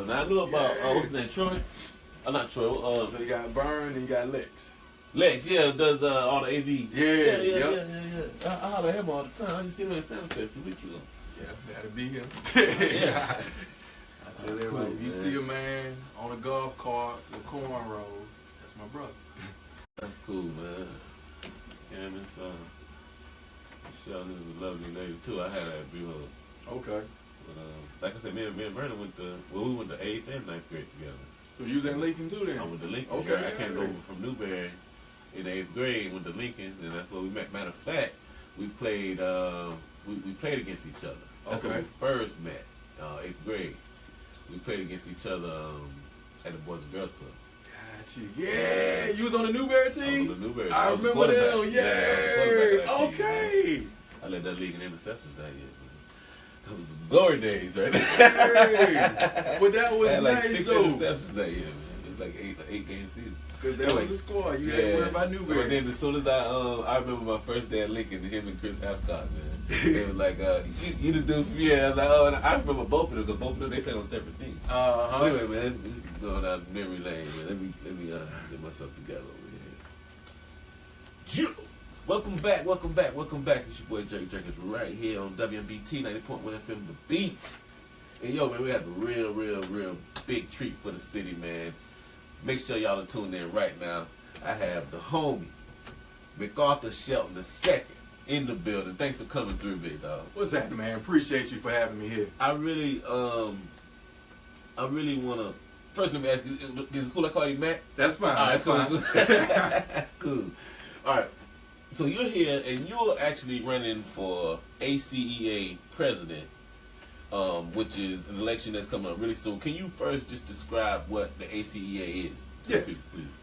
Now I knew about what's his name, Troy? Not Troy. So you got Burn and you got Lex. Lex, yeah, does all the AV. Yeah. I holler at him all the time. I just seen him at Santa Fe a few weeks ago. Yeah, that'll be him. Yeah. I tell everybody, if you see a man on a golf cart with cornrows, that's my brother. That's cool, man. And his son. Shelton is a lovely lady too. I had her at Bureaus. Okay. But like I said, me and Vernon went to 8th and 9th grade together. So you was in Lincoln too then? I went to Lincoln. Okay. I came over from Newberry in the 8th grade, went to Lincoln, and that's where we met. Matter of fact, we played we played against each other. That's when we first met, 8th grade. We played against each other at the Boys and Girls Club. Gotcha. Yeah, you was on the Newberry team? I was on the Newberry team. I remember them. Yeah. Okay. I led that league in interceptions that year. That was glory days, right? But that was had like nice 6 though. interceptions that year, man. It was like eight game season. Because that was the squad. You had to worry about Newberry. But then as soon as I remember my first day at Lincoln, him and Chris Hapcock, man. They was like, you the dude for me. I was like, oh, and I remember both of them because both of them, they played on separate teams. Anyway, man, we going down memory lane, man. Let me get myself together over here. Welcome back. It's your boy Jerry Jenkins right here on WMBT 90.1 FM The Beat. And yo, man, we have a real big treat for the city, man. Make sure y'all are tuned in right now. I have the homie, McArthur Shelton II in the building. Thanks for coming through, big dog. What's happening, man? Appreciate you for having me here. I really want to. First, let me ask you, is it cool I call you Matt? That's fine. All right, Fine. Cool. All right. So you're here, and you're actually running for ACEA president, which is an election that's coming up really soon. Can you first just describe what the ACEA is? Yes. Please.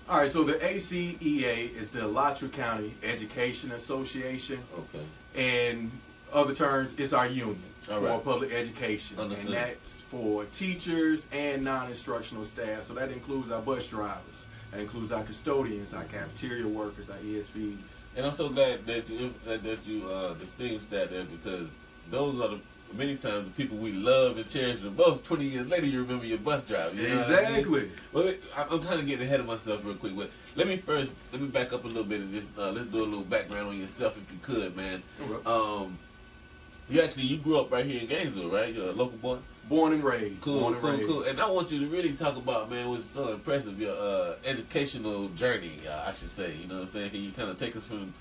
All right, so the ACEA is the Alachua County Education Association. Okay. And other terms, it's our union All for right. public education. Understood. And that's for teachers and non-instructional staff. So that includes our bus drivers. That includes our custodians, our cafeteria workers, our ESPs. And I'm so glad that you distinguished that there, because those are many times the people we love and cherish the most. 20 years later, you remember your bus driver. You know Exactly. what I mean? Well, I'm kind of getting ahead of myself real quick, but let me back up a little bit and just let's do a little background on yourself if you could, man. Okay. You grew up right here in Gainesville, right? You're a local boy. Born and raised. Cool. And I want you to really talk about, man, what's so impressive, your educational journey, I should say. You know what I'm saying? Can you kind of take us from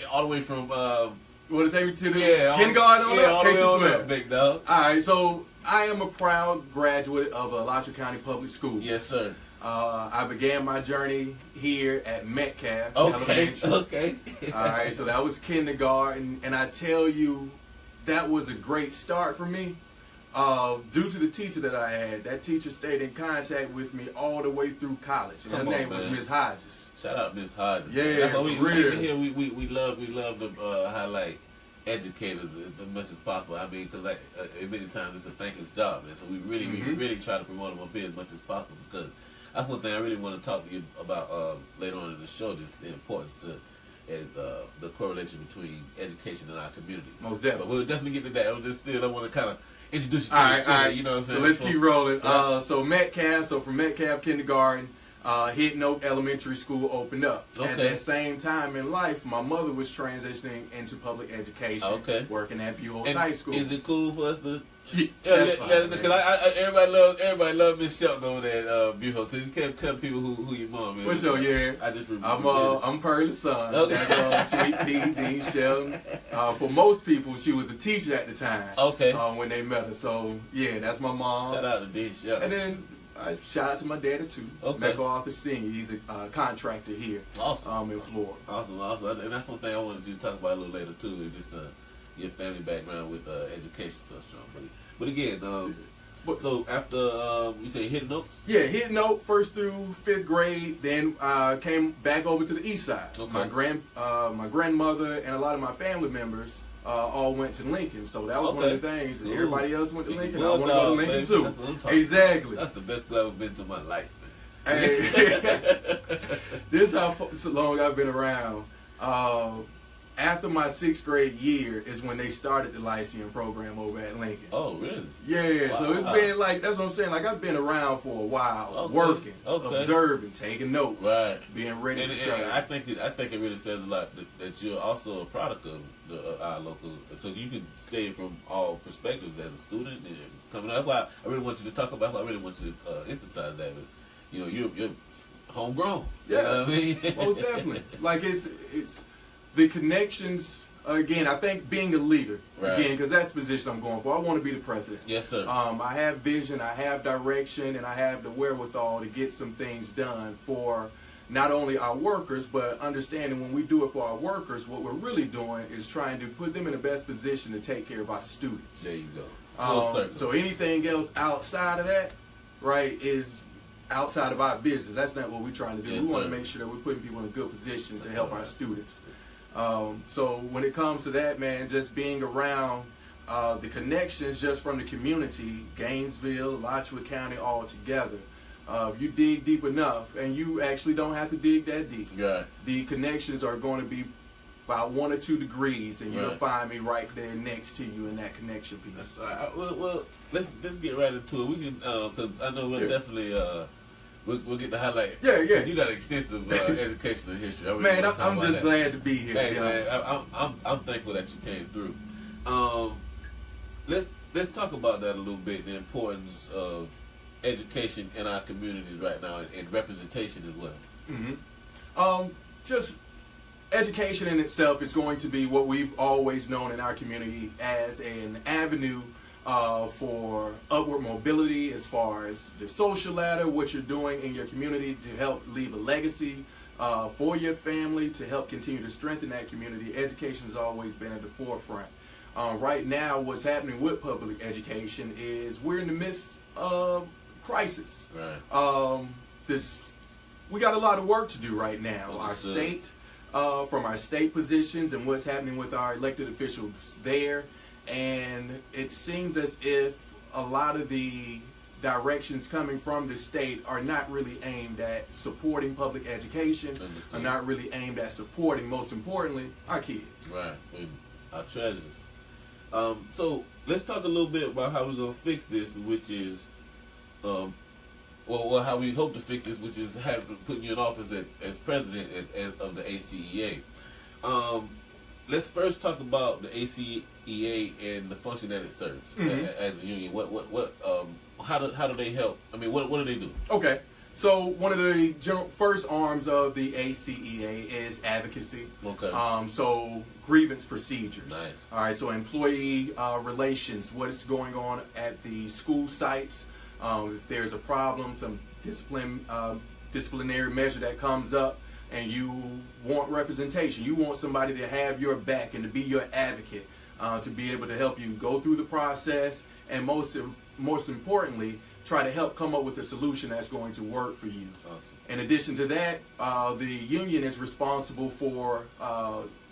all the way from what is it to the all kindergarten on up? the way on up, big dog. All right, so I am a proud graduate of Alachua County Public School. Yes, sir. I began my journey here at Metcalf Elementary. Okay. All right, so that was kindergarten, and I tell you, that was a great start for me. Due to the teacher that I had, that teacher stayed in contact with me all the way through college. And her name was Miss Hodges. Shout out Miss Hodges. Yeah, for real. We love to highlight educators as much as possible. I mean, because many times it's a thankless job, man. So we really try to promote them up here as much as possible, because that's one thing I really want to talk to you about later on in the show. Just the importance to the correlation between education and our communities. Most definitely. But we'll definitely get to that. I want to kind of introduce you to the city. All right. You know what I'm saying? So let's keep rolling. Yeah. So from Metcalf Kindergarten, Hidden Oak Elementary School opened up. Okay. At that same time in life, my mother was transitioning into public education. Okay. Working at Bureaus High School. Is it cool for us to? That's fine, because everybody loves Miss Shelton over there at Bureaus, because you can't tell people who your mom is. For sure, yeah. I just remember. I'm Pearl's son. Okay. That's Sweet Pea, Dean Shelton. For most people, she was a teacher at the time. Okay. When they met her, so yeah, that's my mom. Shout out to Dean Shelton. And then shout out to my daddy too. Okay. McArthur Senior. He's a contractor here. Awesome. In Florida. Awesome. And that's one thing I wanted you to talk about a little later too. Is just your family background with education so strong. But again, so after you say Hidden Oaks? Yeah, Hidden Oak 1st through 5th grade. Then came back over to the east side. Okay. My grandmother and a lot of my family members all went to Lincoln, so that was one of the things. Ooh. Everybody else went to Lincoln. I Well want to go to done, Lincoln man. too. That's what I'm talking Exactly. about. That's the best club I've been to in my life, man. Hey, this is how long I've been around. after my 6th grade year is when they started the Lyceum program over at Lincoln. Oh, really? Yeah, Wow. so it's been like, that's what I'm saying, like I've been around for a while, working, observing, taking notes, right, being ready and, to serve. I think it really says a lot that you're also a product of our local, so you can say it from all perspectives as a student and coming up. That's why I really want you to talk about, I really want you to emphasize that, but, you know, you're homegrown. Yeah, you know what I mean? Most definitely. Like it's the connections. Again, I think being a leader. Right. Again, because that's the position I'm going for. I want to be the president. Yes, sir. I have vision, I have direction, and I have the wherewithal to get some things done for not only our workers, but understanding when we do it for our workers, what we're really doing is trying to put them in the best position to take care of our students. There you go. Full circle. So anything else outside of that, right, is outside of our business. That's not what we're trying to do. Yes, we want sir. to make sure that we're putting people in a good position to That's help right. our students. So when it comes to that, man, just being around the connections just from the community, Gainesville, Alachua County, all together. If you dig deep enough, and you actually don't have to dig that deep, Right. the connections are going to be about 1 or 2 degrees, and you'll Right. find me right there next to you in that connection piece. That's all right. Well, let's get right into it. We can, because I know we'll definitely we'll get to highlight. Yeah. You got an extensive educational history. I really Man, wanna talk I'm about just that. glad to be here. Hey, to be man, honest. I'm thankful that you came through. Let's talk about that a little bit. The importance of education in our communities right now, and representation as well. Just education in itself is going to be what we've always known in our community as an avenue for upward mobility as far as the social ladder, what you're doing in your community to help leave a legacy for your family, to help continue to strengthen that community. Education has always been at the forefront. Right now, what's happening with public education is we're in the midst of crisis. Right. We got a lot of work to do right now. Our Understood. state, from our state positions and what's happening with our elected officials there, and it seems as if a lot of the directions coming from the state are not really aimed at supporting public education, Understood. are not really aimed at supporting, most importantly, our kids. Right. Our treasures. So let's talk a little bit about how we're gonna fix this, which is, how we hope to fix this, which is putting you in office as president of the ACEA. Let's first talk about the ACEA and the function that it serves as a union. How do they help? I mean, what do they do? Okay. So one of the first arms of the ACEA is advocacy. Okay. So grievance procedures. Nice. All right. So employee relations. What is going on at the school sites? If there's a problem, some disciplinary measure that comes up, and you want representation, you want somebody to have your back and to be your advocate, to be able to help you go through the process, and most importantly, try to help come up with a solution that's going to work for you. Awesome. In addition to that, the union is responsible for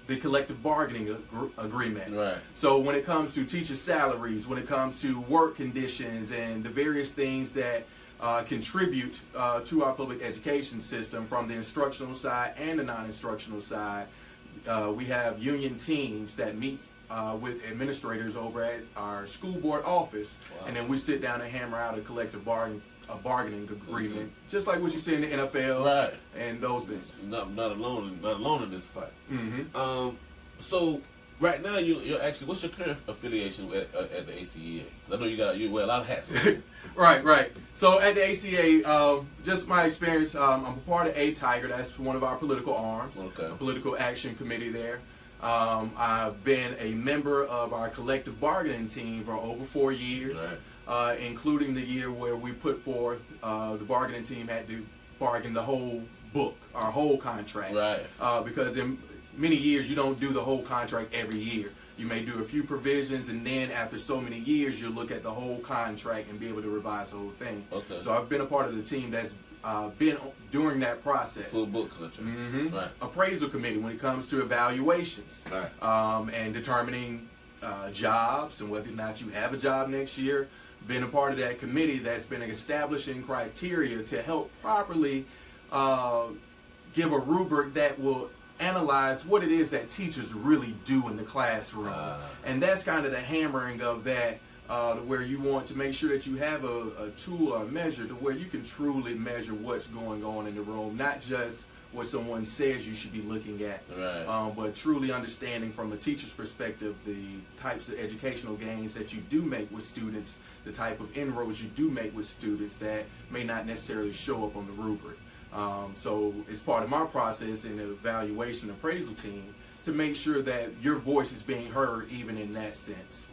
the collective bargaining agreement. Right. So when it comes to teacher salaries, when it comes to work conditions and the various things that contribute to our public education system from the instructional side and the non-instructional side, we have union teams that meet with administrators over at our school board office. Wow. And then we sit down and hammer out a collective bargaining agreement, just like what you see in the NFL, right, and those things. Not alone in this fight. Mm-hmm. So right now, you're actually, what's your current affiliation at the ACEA? I know you wear a lot of hats. Right. So at the ACA, just my experience, I'm a part of A-Tiger. That's one of our political arms, Okay. a political action committee there. I've been a member of our collective bargaining team for over 4 years, right. Including the year where we put forth, the bargaining team had to bargain the whole book, our whole contract. Right. Because in many years, you don't do the whole contract every year. You may do a few provisions, and then after so many years, you'll look at the whole contract and be able to revise the whole thing. Okay. So I've been a part of the team that's been during that process. Full book contract. Mm-hmm. Right. Appraisal committee when it comes to evaluations, right. And determining jobs and whether or not you have a job next year. Been a part of that committee that's been establishing criteria to help properly give a rubric that will analyze what it is that teachers really do in the classroom. And that's kind of the hammering of that, where you want to make sure that you have a tool or a measure to where you can truly measure what's going on in the room, not just what someone says you should be looking at, but truly understanding from a teacher's perspective the types of educational gains that you do make with students, the type of inroads you do make with students that may not necessarily show up on the rubric. So it's part of my process in the evaluation appraisal team to make sure that your voice is being heard even in that sense.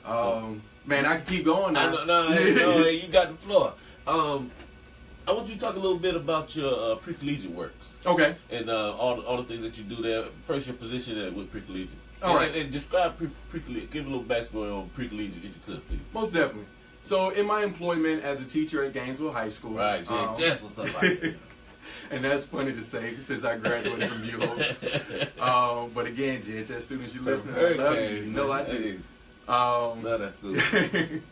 Wow. Man, I can keep going now. No, you got the floor. I want you to talk a little bit about your pre-collegiate works. Okay. And all the things that you do there. First, your position with pre-collegiate. All right. And describe pre-collegiate. Give a little backstory on pre-collegiate if you could, please. Most definitely. So, in my employment as a teacher at Gainesville High School. Right, just what's up like that. And that's funny to say since I graduated from Buchholz. But again, GHS students, you listening, I love you. You know I do. No, that's good.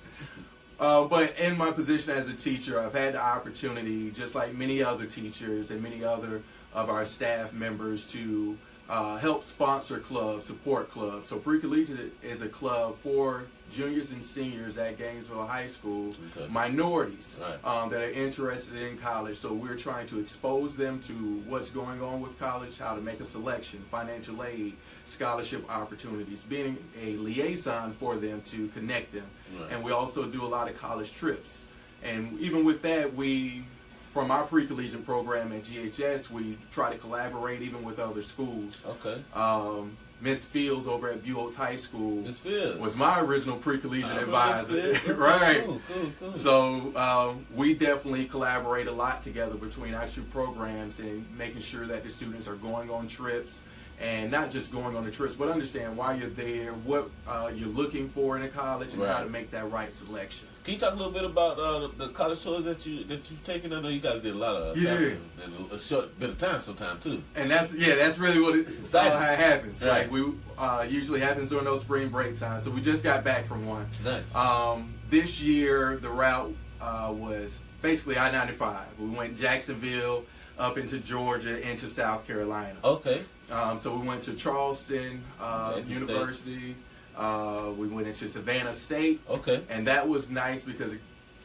But in my position as a teacher, I've had the opportunity, just like many other teachers and many other of our staff members, to help sponsor clubs, support clubs. So Pre-Collegiate is a club for juniors and seniors at Gainesville High School, minorities that are interested in college. So we're trying to expose them to what's going on with college, how to make a selection, financial aid, scholarship opportunities, being a liaison for them to connect them. And we also do a lot of college trips. And even with that, from our pre-collegiate program at GHS, we try to collaborate even with other schools. Miss Fields over at Buchholz High School was my original pre-collegiate advisor. Right. Cool. So we definitely collaborate a lot together between our two programs and making sure that the students are going on trips. And not just going on the trips, but understand why you're there, what you're looking for in a college, and how to make that right selection. Can you talk a little bit about the college tours that you've taken? I know you guys did a lot of in a short bit of time sometime too. And that's really what how it happens. Right. Like we usually happens during those spring break times. So we just got back from one. Nice. This year the route was basically I-95. We went Jacksonville up into Georgia, into South Carolina. Okay. So we went to Charleston University. We went into Savannah State. Okay. And that was nice because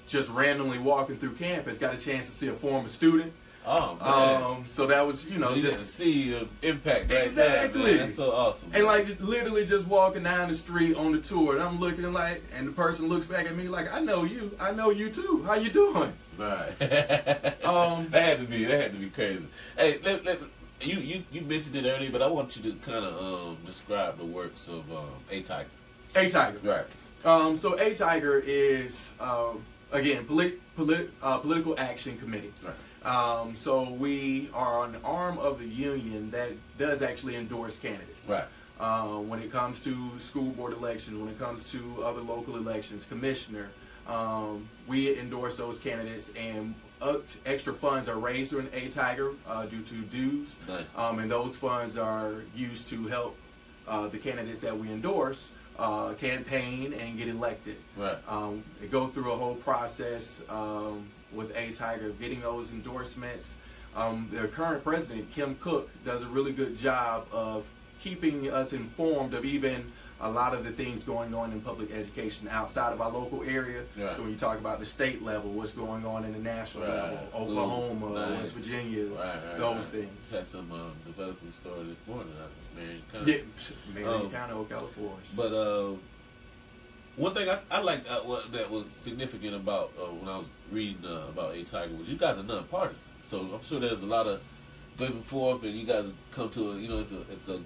just randomly walking through campus, got a chance to see a former student. Oh, man. So that was, you just get to see the impact right exactly. there, man. That's so awesome. And like literally just walking down the street on the tour, and I'm looking like, and the person looks back at me like, I know you too. How you doing? Right. That had to be crazy. Hey, you mentioned it earlier, but I want you to kind of describe the works of A-Tiger. A-Tiger. Right. So A-Tiger is again political action committee. Right. So we are an arm of the union that does actually endorse candidates. Right. When it comes to school board elections, when it comes to other local elections, commissioner, we endorse those candidates, and extra funds are raised during A-Tiger due to dues. Nice. And those funds are used to help the candidates that we endorse campaign and get elected. Right. They go through a whole process with A-Tiger getting those endorsements. Their current president, Kim Cook, does a really good job of keeping us informed of even a lot of the things going on in public education outside of our local area. Right. So when you talk about the state level, what's going on in the national level, Oklahoma, West Virginia, those things. Had some developing story this morning out of Marion County. Yeah, Marion County, Ocala Forest. But one thing I liked that was significant about when I was reading about A-Tiger was you guys are nonpartisan. So I'm sure there's a lot of back and forth, and you guys come to it's a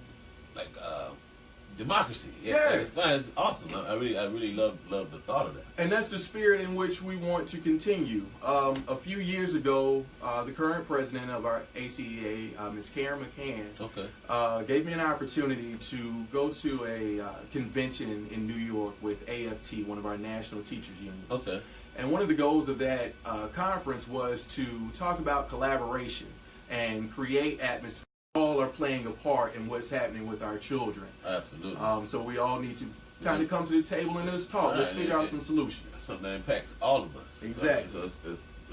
democracy. Yeah, and it's fine. It's awesome. I really love the thought of that. And that's the spirit in which we want to continue. A few years ago, the current president of our ACEA, Ms. Karen McCann, gave me an opportunity to go to a convention in New York with AFT, one of our national teachers unions. Okay. And one of the goals of that conference was to talk about collaboration and create atmosphere. All are playing a part in what's happening with our children. Absolutely. So we all need to kind of come to the table and let's talk. Let's figure out some solutions. Something that impacts all of us. Exactly. So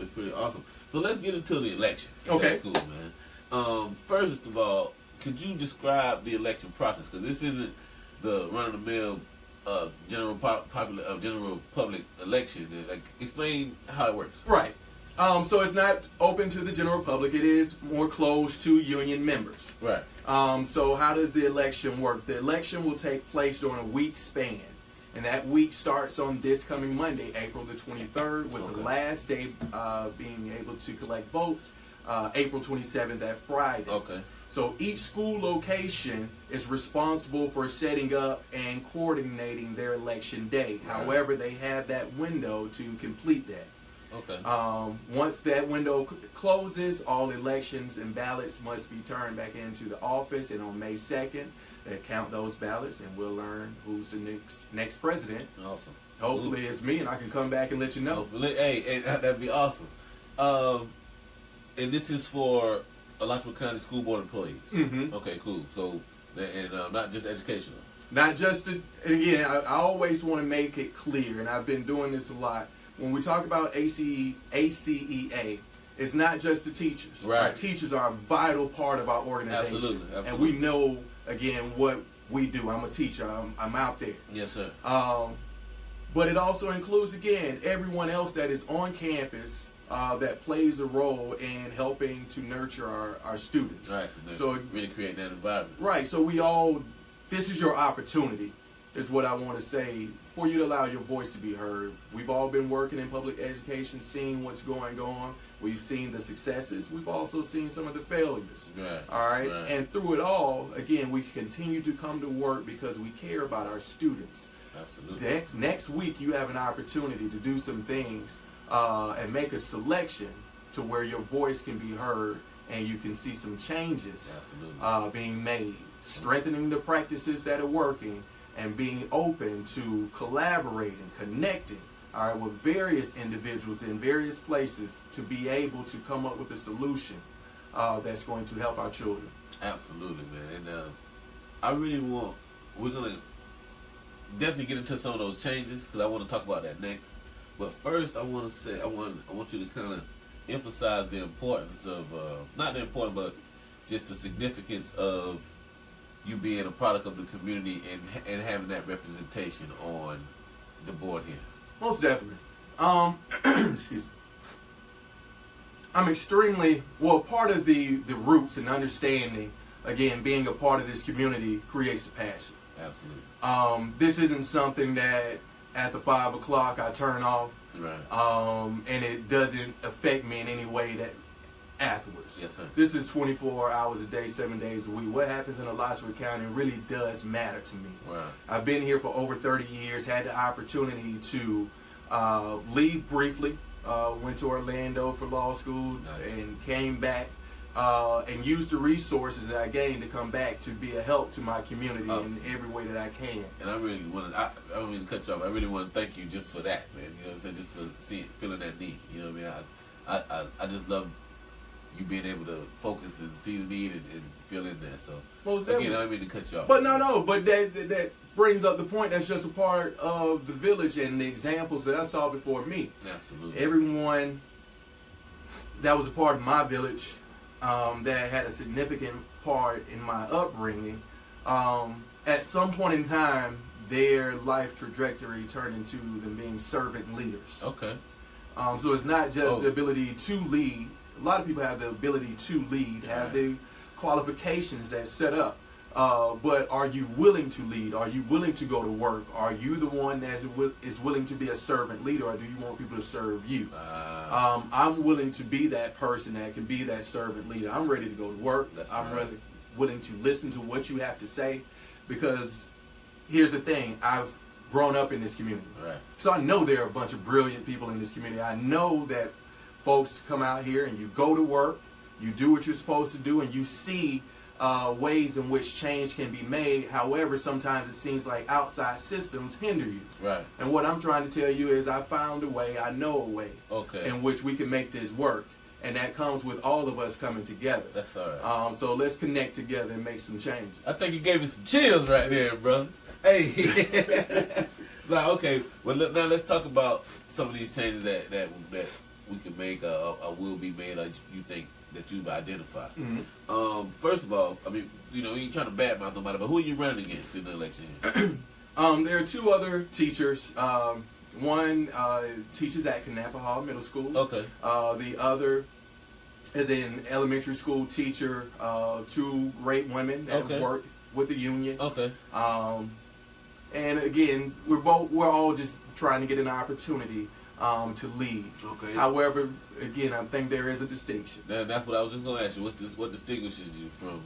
it's pretty awesome. So let's get into the election. Okay. That's cool, man. First of all, could you describe the election process? Because this isn't the run-of-the-mill general public election. Like, explain how it works. Right. So it's not open to the general public. It is more closed to union members. Right. So how does the election work? The election will take place during a week span. And that week starts on this coming Monday, April the 23rd, with the last day being able to collect votes, April 27th, that Friday. Okay. So each school location is responsible for setting up and coordinating their election day. Right. However, they have that window to complete that. Okay. Once that window closes, all elections and ballots must be turned back into the office, and on May 2nd, they count those ballots, and we'll learn who's the next president. Awesome. Hopefully it's me, and I can come back and let you know. Hopefully, hey, that'd be awesome. And this is for Alachua County School Board employees. Mm-hmm. Okay, cool. So, and not just educational. Not just, again, I always want to make it clear, and I've been doing this a lot. When we talk about ACEA, it's not just the teachers. Right. Our teachers are a vital part of our organization. Absolutely. And we know, again, what we do. I'm a teacher. I'm out there. Yes, sir. But it also includes, again, everyone else that is on campus that plays a role in helping to nurture our students. Right. So really create that environment. Right. So this is your opportunity, is what I want to say, for you to allow your voice to be heard. We've all been working in public education, seeing what's going on. We've seen the successes. We've also seen some of the failures. Right. All right? And through it all, again, we continue to come to work because we care about our students. Absolutely. Next week, you have an opportunity to do some things and make a selection to where your voice can be heard and you can see some changes being made, strengthening the practices that are working, and being open to collaborating, connecting, all right, with various individuals in various places to be able to come up with a solution that's going to help our children. Absolutely, man. And we're going to definitely get into some of those changes because I want to talk about that next. But first, I want you to kind of emphasize the importance of, not the importance, but just the significance of you being a product of the community and having that representation on the board here. Most definitely. Excuse me. I'm extremely, part of the roots and understanding, again, being a part of this community creates the passion. Absolutely. This isn't something that after 5 o'clock I turn off. Right. And it doesn't affect me in any way that afterwards. Yes, sir. This is 24 hours a day, 7 days a week. What happens in Alachua County really does matter to me. Right. I've been here for over 30 years, had the opportunity to leave briefly, went to Orlando for law school, and came back and used the resources that I gained to come back to be a help to my community in every way that I can. And I really want to, I don't mean to cut you off, I really want to thank you just for that, man. You know what I'm saying? Just for feeling that need. You know what I mean? I just love you being able to focus and see the need and feel in there. So, again, I don't mean to cut you off. But but that brings up the point that's just a part of the village and the examples that I saw before me. Absolutely. Everyone that was a part of my village that had a significant part in my upbringing, at some point in time, their life trajectory turned into them being servant leaders. Okay. So it's not just the ability to lead. A lot of people have the ability to lead, have the qualifications that's set up. But are you willing to lead? Are you willing to go to work? Are you the one that is willing to be a servant leader, or do you want people to serve you? I'm willing to be that person that can be that servant leader. I'm ready to go to work. I'm really willing to listen to what you have to say, because here's the thing. I've grown up in this community. Right. So I know there are a bunch of brilliant people in this community. I know that folks come out here and you go to work, you do what you're supposed to do, and you see ways in which change can be made. However, sometimes it seems like outside systems hinder you. Right. And what I'm trying to tell you is I found a way, I know a way in which we can make this work. And that comes with all of us coming together. That's all right. So let's connect together and make some changes. I think you gave me some chills right there, bro. Hey. Like, okay, well, now let's talk about some of these changes that we can make or will be made, or you think that you've identified? Mm-hmm. First of all, I mean, you ain't trying to badmouth nobody, but who are you running against in the election? There are two other teachers. One teaches at Kanapahau Middle School. Okay. The other is an elementary school teacher. Two great women that have worked with the union. Okay. And again, we're all just trying to get an opportunity to lead. Okay. However, again, I think there is a distinction. That's what I was just going to ask you. What distinguishes you from?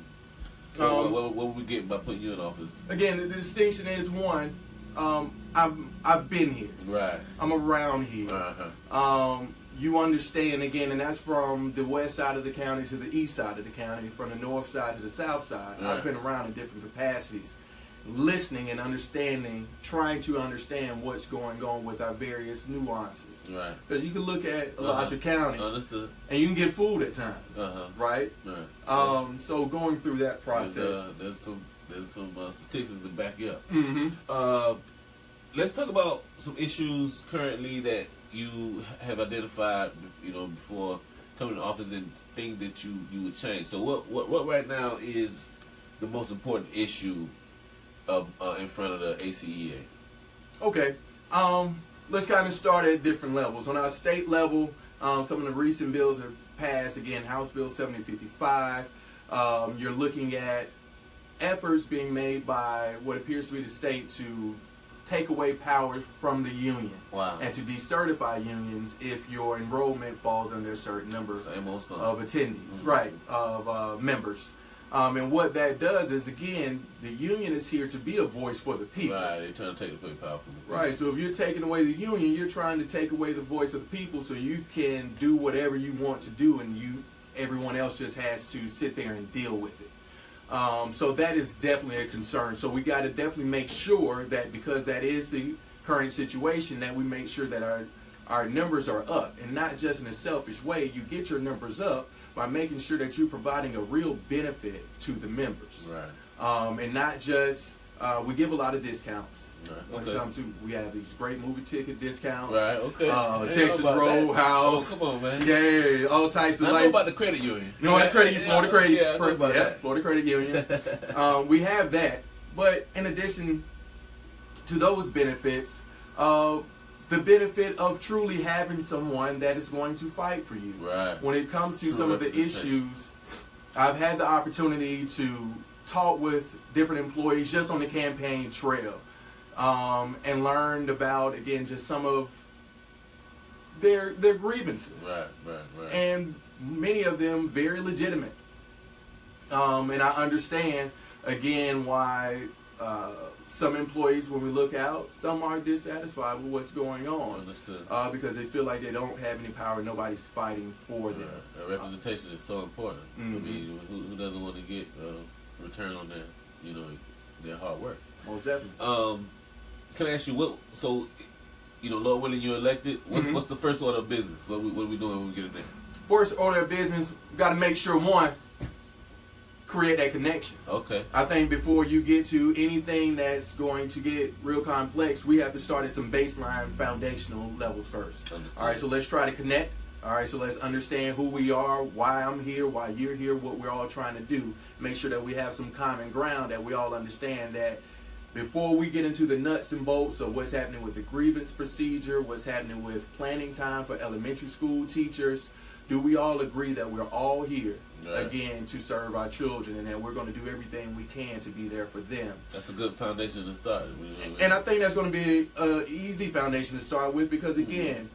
What would we get by putting you in office? Again, the distinction is one. I've been here. Right. I'm around here. Uh-huh. You understand again, and that's from the west side of the county to the east side of the county, from the north side to the south side. Right. I've been around in different capacities, listening and understanding, trying to understand what's going on with our various nuances. Right. Because you can look at Alachua County, understood, and you can get fooled at times. Right. Right. So going through that process, there's some statistics to back you up. Mm-hmm. Let's talk about some issues currently that you have identified, before coming to office, and things that you would change. So what right now is the most important issue in front of the ACEA? Okay. Let's kind of start at different levels. On our state level, some of the recent bills are passed. Again, House Bill 7055. You're looking at efforts being made by what appears to be the state to take away power from the union. Wow. And to decertify unions if your enrollment falls under a certain number of attendees, right, of members. And what that does is, again, the union is here to be a voice for the people. Right, they're trying to take the power from the people. Right, so if you're taking away the union, you're trying to take away the voice of the people so you can do whatever you want to do, and everyone else just has to sit there and deal with it. So that is definitely a concern. So we got to definitely make sure that, because that is the current situation, that we make sure that our numbers are up, and not just in a selfish way. You get your numbers up by making sure that you're providing a real benefit to the members. Right. And not just, we give a lot of discounts. Right. When it comes to, we have these great movie ticket discounts. Right, okay. Texas Roadhouse. Oh, come on, man. Yeah, all types of I know about the credit union. You know what, Florida Credit Union. Yeah, Florida Credit Union. We have that. But in addition to those benefits, the benefit of truly having someone that is going to fight for you. Right. When it comes to some of the issues, I've had the opportunity to talk with different employees just on the campaign trail. And learned about, again, just some of their grievances. Right. And many of them very legitimate. And I understand, again, why some employees, when we look out, some are dissatisfied with what's going on. Understood. Because they feel like they don't have any power, nobody's fighting for them. Representation is so important. Mm-hmm. I mean, who doesn't want to get return on their hard work? Most definitely. Can I ask you, Lord willing, you're elected. What's the first order of business? What are we doing when we get in there? First order of business, we got to make sure, one, create that connection. Okay. I think before you get to anything that's going to get real complex, we have to start at some baseline foundational levels first. Understood. All right, so let's try to connect. All right, so let's understand who we are, why I'm here, why you're here, what we're all trying to do. Make sure that we have some common ground, that we all understand that before we get into the nuts and bolts of what's happening with the grievance procedure, what's happening with planning time for elementary school teachers, do we all agree that we're all here, again, to serve our children, and that we're going to do everything we can to be there for them? That's a good foundation to start. And I think that's going to be an easy foundation to start with, because, again,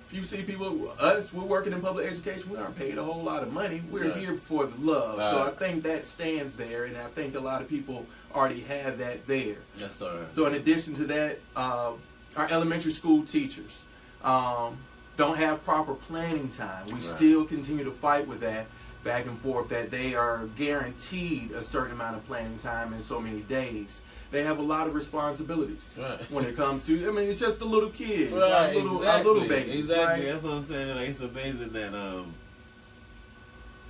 if you see people, we're working in public education, we aren't paid a whole lot of money. We're here for the love. So I think that stands there, and I think a lot of people already have that there. Yes, sir. So in addition to that, our elementary school teachers don't have proper planning time. We still continue to fight with that back and forth, that they are guaranteed a certain amount of planning time in so many days. They have a lot of responsibilities when it comes to, it's just the little kids, our little babies. Exactly. Right? That's what I'm saying. Like, it's amazing that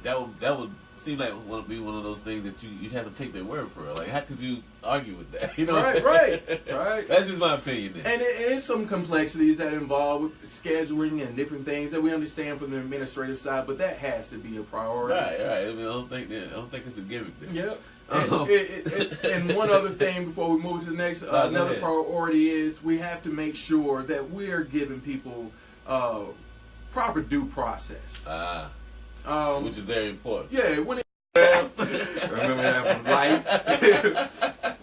that would seem like would be one of those things that you'd have to take their word for it. Like, how could you argue with that? You know, right. That's just my opinion. And there's some complexities that involve with scheduling and different things that we understand from the administrative side, but that has to be a priority. Right. I mean, I don't think it's a gimmick there. Yep. And one other thing before we move to the next, another priority is we have to make sure that we're giving people proper due process. Which is very important. Yeah, when it remember that from life.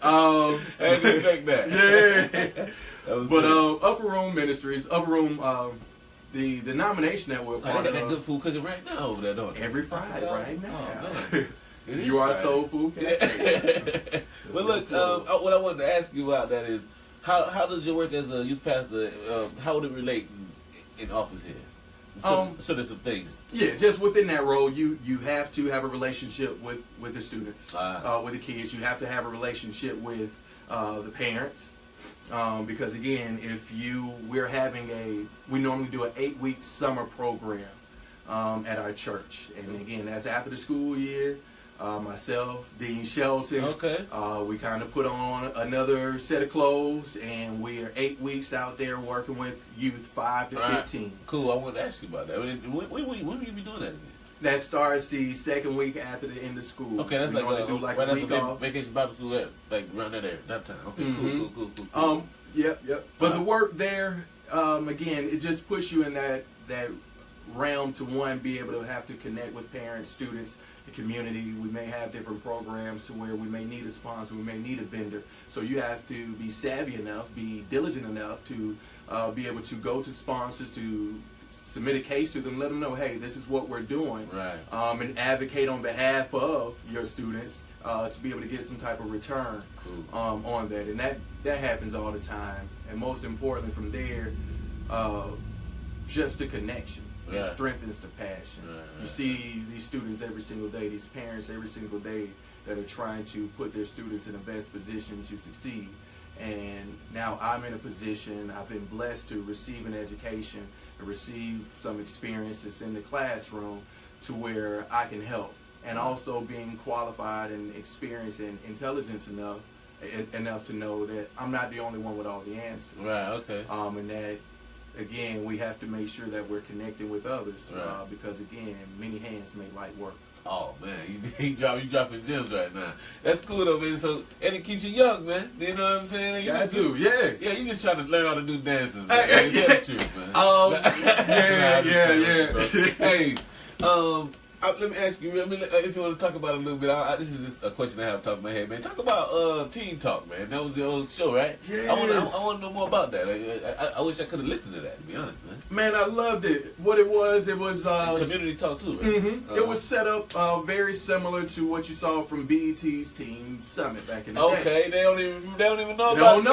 I didn't expect that. Yeah. That was but good. Upper Room Ministries, Upper Room, the nomination that we're They part got of. that good food cooking right now over there, don't they? Every Friday, right now. Oh, man. You are Soul Food Cafe. But look, what I wanted to ask you about that is, how does your work as a youth pastor, how would it relate in office here? So there's some things. Yeah, just within that role, you have to have a relationship with the students, with the kids. You have to have a relationship with the parents, because again, we normally do an 8-week summer program at our church, and again, that's after the school year. Myself, Dean Shelton. Okay. We kind of put on another set of clothes, and we are 8 weeks out there working with youth 5 to 15. Cool. I wanted to ask you about that. When will you be doing that again? That starts the second week after the end of school. Okay, that's we like do like right a week off. Vacation Bible School, like around that time. Okay, cool. Yep. But the work there, again, it just puts you in that realm to be able to have to connect with parents, students, the community. We may have different programs to where we may need a sponsor, we may need a vendor. So you have to be savvy enough, be diligent enough to be able to go to sponsors, to submit a case to them, let them know, hey, this is what we're doing, right? And advocate on behalf of your students to be able to get some type of return on that. And that happens all the time. And most importantly, from there, just the connection. It strengthens the passion. You see these students every single day, these parents every single day that are trying to put their students in the best position to succeed. And now I'm in a position, I've been blessed to receive an education, to receive some experiences in the classroom to where I can help. And also being qualified and experienced and intelligent enough to know that I'm not the only one with all the answers. Right, okay. And that, again, we have to make sure that we're connecting with others, because again, many hands make light work. Oh man, you dropping gems right now. That's cool though, man. So, and it keeps you young, man. You know what I'm saying? Yeah, yeah. You just trying to learn all the new dances, man. Tell the truth, man. Yeah. Hey, let me ask you, if you want to talk about it a little bit. This is just a question I have top of my head, man. Talk about Teen Talk, man. That was the old show, right? Yes. I want to know more about that. I wish I could have listened to that, to be honest, man. Man, I loved it. What it was community talk too, right? Mm-hmm. It was set up very similar to what you saw from BET's Teen Summit back in the day. Okay, they don't even know about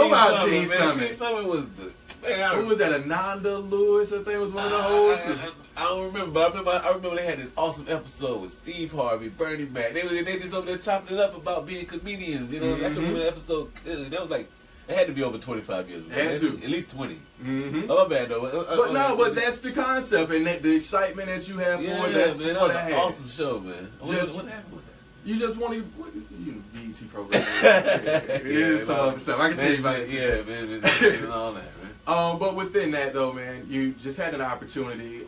Teen Summit. Teen Summit was the man. Who was that? Ananda Lewis, I think was one of the hosts. I don't remember, but I remember they had this awesome episode with Steve Harvey, Bernie Mac. They just over there chopping it up about being comedians. You know, I can remember the episode. That was like, it had to be over 25 years ago. At least 20. Mm-hmm. Oh, my bad though. But that's the concept and the excitement that you have for it. That's man, that was an awesome show, man. What happened with that? You just want to, BET program. It is some other stuff. I can tell you about it. Yeah, man, and all that, man. But within that though, man, you just had an opportunity.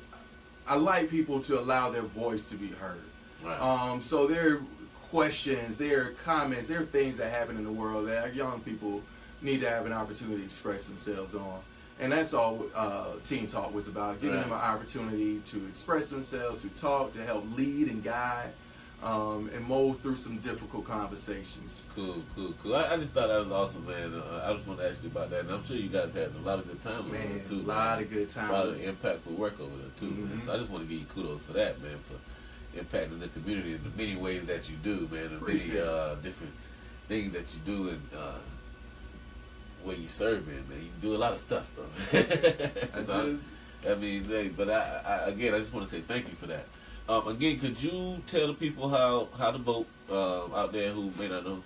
I like people to allow their voice to be heard. Right. So there are questions, there are comments, there are things that happen in the world that our young people need to have an opportunity to express themselves on. And that's all Teen Talk was about, giving them an opportunity to express themselves, to talk, to help lead and guide, and mold through some difficult conversations. Cool. I just thought that was awesome, man. I just wanted to ask you about that, and I'm sure you guys had a lot of good time over there, too. A lot of good time. A lot of impactful work over there, too, man. So I just want to give you kudos for that, man, for impacting the community in the many ways that you do, man, and many different things that you do, and where you serve in, man. You do a lot of stuff, bro. But I just want to say thank you for that. Again, could you tell the people how to vote out there who may not know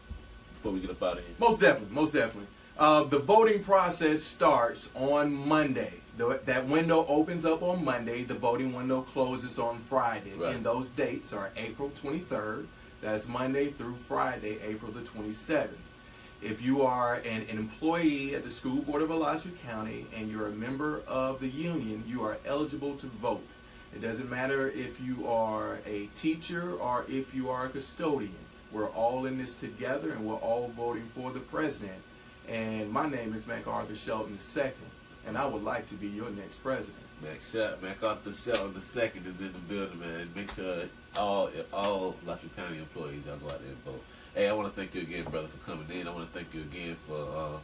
before we get up out of here? Most definitely. The voting process starts on Monday. That window opens up on Monday. The voting window closes on Friday. Right. And those dates are April 23rd. That's Monday through Friday, April the 27th. If you are an employee at the School Board of Alachua County and you're a member of the union, you are eligible to vote. It doesn't matter if you are a teacher or if you are a custodian. We're all in this together and we're all voting for the president. And my name is McArthur Shelton II, and I would like to be your next president. McArthur Shelton II is in the building, man. Make sure all Alachua County employees, y'all go out there and vote. Hey, I want to thank you again, brother, for coming in. I want to thank you again for...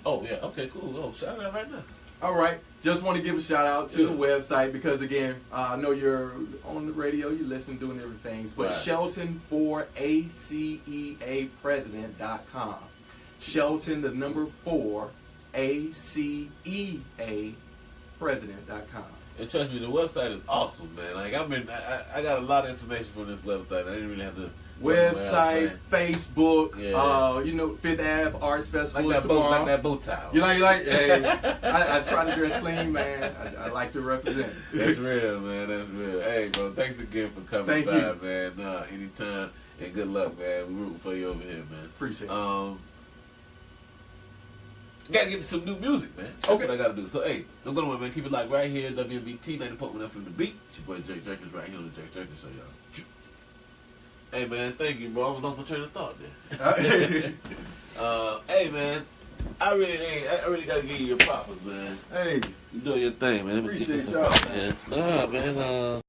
Oh, yeah, okay, cool. Oh, shout out right now. All right. Just want to give a shout out to the website because, again, I know you're on the radio, you're listening, doing everything. But Right. Shelton4ACEApresident.com. Shelton, the number 4, ACEA President.com. And trust me, the website is awesome, man. Like I got a lot of information from this website. I didn't really have to Website, Facebook, Yeah. Fifth Ave Arts Festival like is that bow, tomorrow. like that bow tie. You like, hey, I try to dress clean, man. I like to represent. That's real, man. That's real. Hey, bro, thanks again for coming Thank by, you. man. Anytime, and good luck, man. We're rooting for you over here, man. Appreciate it. Gotta get to some new music, man. That's Okay. what I gotta do. So, hey, don't go nowhere, man. Keep it like right here, WMBT, 90.1 from the beat. It's your boy Jake Jerkins right here on the Jake Jerkins Show, y'all. Hey, man, thank you, bro. I was lost my train of thought there. Hey, man, I really gotta give you your props, man. Hey, You doing your thing, man. Let me get appreciate this y'all. man. Man.